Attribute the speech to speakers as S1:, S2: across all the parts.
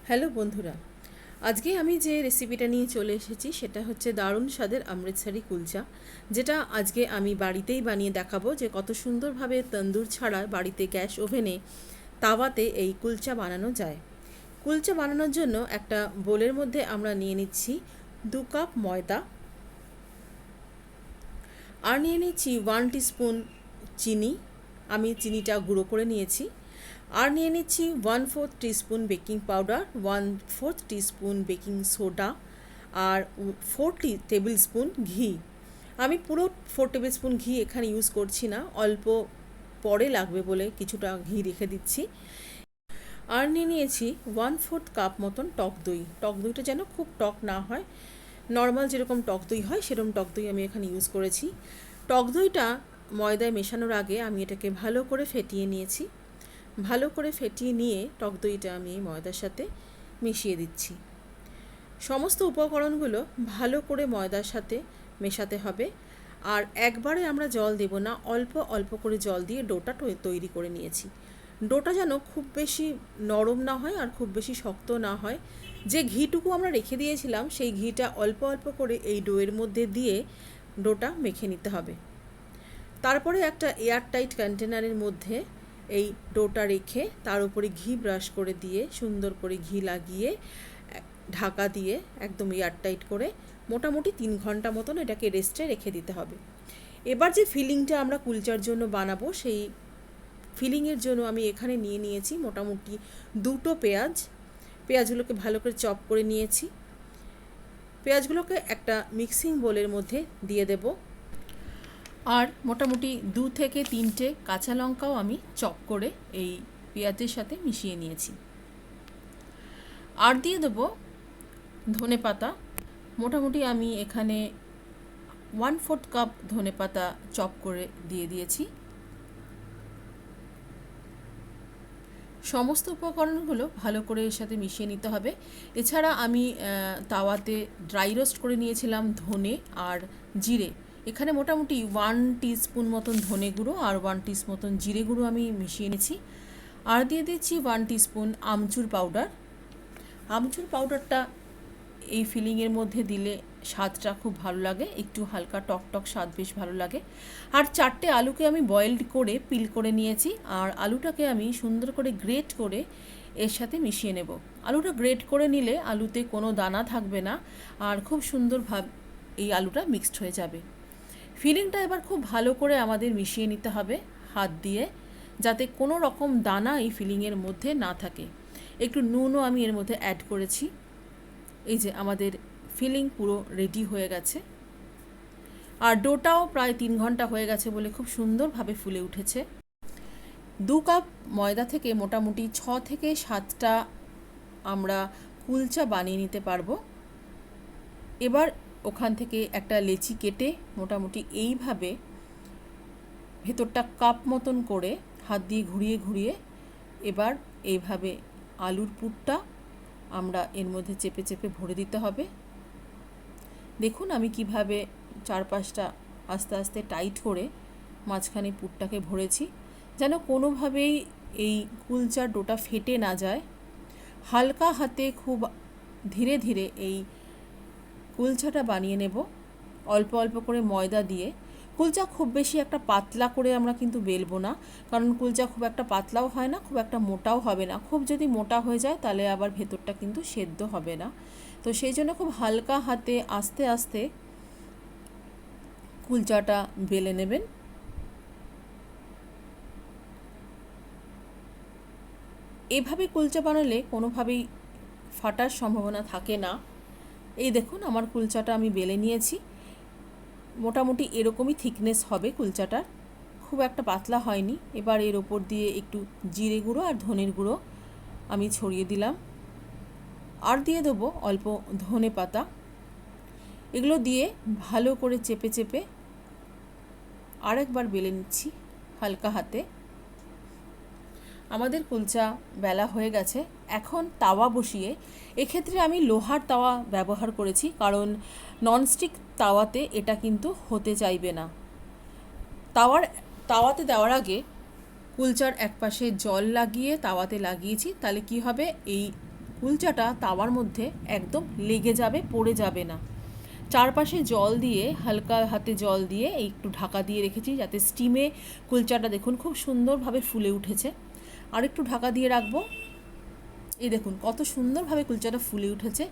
S1: Hello বন্ধুরা, আজকে আমি যে রেসিপিটা নিয়ে চলে এসেছি সেটা হচ্ছে দারুণ স্বাদের অমৃতসরি কুলচা, যেটা আজকে আমি বাড়িতেই বানিয়ে দেখাবো যে কত সুন্দরভাবে তন্দুর ছাড়া বাড়িতে গ্যাস ওভেনে তাওয়াতে এই কুলচা বানানো যায়। কুলচা বানানোর জন্য একটা বোলের মধ্যে আমরা নিয়ে নিচ্ছি 2 কাপ ময়দা, আর নিয়ে নিচ্ছি 1 টিস্পুন চিনি। আমি চিনিটা গুঁড়ো করে নিয়েছি। আর নিয়ে নিচ্ছি 1/4 teaspoon baking powder, 1/4 teaspoon baking soda, আর 4 টেবিল স্পুন ঘি। আমি পুরো 4 টেবিল স্পুন ঘি এখানে ইউজ করছি না, অল্প পরে লাগবে বলে কিছুটা ঘি রেখে দিচ্ছি। আর নিয়ে নিয়েছি 1/4 কাপ মতন টক দই। টক দইটা যেন খুব টক না হয়, নর্মাল যেরকম টক দই হয় সেরকম টক দই আমি এখানে ইউজ করেছি। টক দইটা ময়দায় মেশানোর আগে আমি এটাকে ভালো করে ফেটিয়ে নিয়েছি। ভালো করে ফেটিয়ে নিয়ে টক দইটা আমি ময়দার সাথে মিশিয়ে দিচ্ছি। সমস্ত উপকরণগুলো ভালো করে ময়দার সাথে মেশাতে হবে। আর একবারে আমরা জল দেব না, অল্প অল্প করে জল দিয়ে ডোটা তৈরি করে নিয়েছি। ডোটা যেন খুব বেশি নরম না হয় আর খুব বেশি শক্ত না হয়। যে ঘিটুকু আমরা রেখে দিয়েছিলাম সেই ঘিটা অল্প অল্প করে এই ডোয়ের মধ্যে দিয়ে ডোটা মেখে নিতে হবে। তারপরে একটা এয়ারটাইট কন্টেনারের মধ্যে এই ডোটা রেখে তার উপরে ঘি ব্রাশ করে দিয়ে সুন্দর করে ঘি লাগিয়ে ঢাকা দিয়ে একদম এয়ারটাইট করে মোটামুটি 3 ঘন্টা মতন এটাকে রেস্টে রেখে দিতে হবে। এবার যে ফিলিংটা আমরা কুলচার জন্য বানাবো সেই ফিলিংয়ের জন্য আমি এখানে নিয়ে নিয়েছি মোটামুটি 2টো পেঁয়াজ। পেঁয়াজগুলোকে ভালো করে চপ করে নিয়েছি। পেঁয়াজগুলোকে একটা মিক্সিং বোলের মধ্যে দিয়ে দেব। আর মোটামুটি 2 থেকে 3টে কাঁচা লঙ্কাও আমি চপ করে এই পেঁয়াজের সাথে মিশিয়ে নিয়েছি। আর দিয়ে দেবো ধনে পাতা। মোটামুটি আমি এখানে 1/4 কাপ ধনে পাতা চপ করে দিয়ে দিয়েছি। সমস্ত উপকরণগুলো ভালো করে এর সাথে মিশিয়ে নিতে হবে। এছাড়া আমি তাওয়াতে ড্রাই রোস্ট করে নিয়েছিলাম ধনে আর জিরে। এখানে মোটামুটি 1 টিস্পুন মতন ধনে গুঁড়ো আর 1 টিস্পুন মতন জিরে গুঁড়ো আমি মিশিয়ে নিয়েছি। আর দিয়ে দিচ্ছি 1 টিস্পুন আমচুর পাউডার। আমচুর পাউডারটা এই ফিলিংয়ের মধ্যে দিলে স্বাদটা খুব ভালো লাগে, একটু হালকা টক টক স্বাদ বেশ ভালো লাগে। আর 4টে আলুকে আমি বয়েলড করে পিল করে নিয়েছি, আর আলুটাকে আমি সুন্দর করে গ্রেট করে এর সাথে মিশিয়ে নেব। আলুটা গ্রেট করে নিলে আলুতে কোনো দানা থাকবে না আর খুব সুন্দরভাবে এই আলুটা মিক্সড হয়ে যাবে। ফিলিংটা এবার খুব ভালো করে আমাদের মিশিয়ে নিতে হবে হাত দিয়ে, যাতে কোনো রকম দানা এই ফিলিংয়ের মধ্যে না থাকে। একটু নুনও আমি এর মধ্যে অ্যাড করেছি। এই যে আমাদের ফিলিং পুরো রেডি হয়ে গেছে। আর ডোটাও প্রায় 3 ঘন্টা হয়ে গেছে বলে খুব সুন্দরভাবে ফুলে উঠেছে। 2 কাপ ময়দা থেকে মোটামুটি 6 থেকে 7টা আমরা কুলচা বানিয়ে নিতে পারবো। এবার ওখান থেকে একটা লেচি কেটে মোটামুটি এইভাবে ভেতরটা কাপ মতন করে হাত দিয়ে ঘুরিয়ে ঘুরিয়ে এবার এইভাবে আলুর পুরটা আমরা এর মধ্যে চেপে চেপে ভরে দিতে হবে। দেখুন আমি কিভাবে চারপাশটা আস্তে আস্তে টাইট করে মাঝখানে পুরটাকে ভরেছি, যেন কোনোভাবেই এই কুলচার ডোটা ফেটে না যায়। হালকা হাতে খুব ধীরে ধীরে এই কুলচাটা বানিয়ে নেব, অল্প অল্প করে ময়দা দিয়ে। কুলচা খুব বেশি একটা পাতলা করে আমরা কিন্তু বেলবো না, কারণ কুলচা খুব একটা পাতলাও হয় না, খুব একটা মোটাও হবে না। খুব যদি মোটা হয়ে যায় তাহলে আবার ভেতরটা কিন্তু সেদ্ধ হবে না। তো সেই জন্য খুব হালকা হাতে আস্তে আস্তে কুলচাটা বেলে নেবেন। এভাবে কুলচা বানালে কোনোভাবেই ফাটার সম্ভাবনা থাকে না। এই দেখুন আমার কুলচাটা আমি বেলে নিয়েছি। মোটামুটি এরকমই থিকনেস হবে কুলচাটার, খুব একটা পাতলা হয়নি। এবার এর ওপর দিয়ে একটু জিরে গুঁড়ো আর ধনের গুঁড়ো আমি ছড়িয়ে দিলাম। আর দিয়ে দেবো অল্প ধনে পাতা। এগুলো দিয়ে ভালো করে চেপে চেপে আরেকবার বেলে নিচ্ছি হালকা হাতে। আমাদের কুলচা বেলা হয়ে গেছে। এখন তাওয়া বসিয়ে, এক্ষেত্রে আমি লোহার তাওয়া ব্যবহার করেছি, কারণ ননস্টিক তাওয়াতে এটা কিন্তু হতে চাইবে না। তাওয়াতে দেওয়ার আগে কুলচার একপাশে জল লাগিয়ে তাওয়াতে লাগিয়েছি, তাহলে কি হবে, এই কুলচাটা তাওয়ার মধ্যে একদম লেগে যাবে, পড়ে যাবে না। চারপাশে জল দিয়ে, হালকা হাতে জল দিয়ে একটু ঢাকা দিয়ে রেখেছি যাতে স্টিমে কুলচাটা দেখুন খুব সুন্দরভাবে ফুলে উঠেছে। আর একটু ঢাকা দিয়ে রাখবো। এই দেখুন কত সুন্দরভাবে কুলচাটা ফুলে উঠেছে।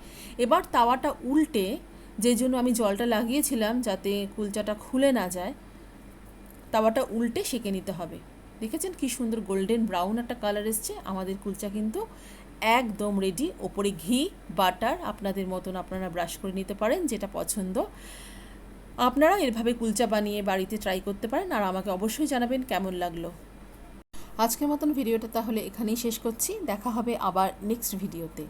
S1: এবার তাওয়াটা উল্টে, যে জন্য আমি জলটা লাগিয়েছিলাম যাতে কুলচাটা খুলে না যায়, তাওয়াটা উল্টে সেঁকে নিতে হবে। দেখেছেন কি সুন্দর গোল্ডেন ব্রাউন একটা কালার এসছে। আমাদের কুলচা কিন্তু একদম রেডি। ওপরে ঘি, বাটার আপনাদের মতন আপনারা ব্রাশ করে নিতে পারেন, যেটা পছন্দ। আপনারা এভাবে কুলচা বানিয়ে বাড়িতে ট্রাই করতে পারেন, আর আমাকে অবশ্যই জানাবেন কেমন লাগলো। আজকের মতন ভিডিওটা তাহলে এখানেই শেষ করছি। দেখা হবে আবার নেক্সট ভিডিওতে।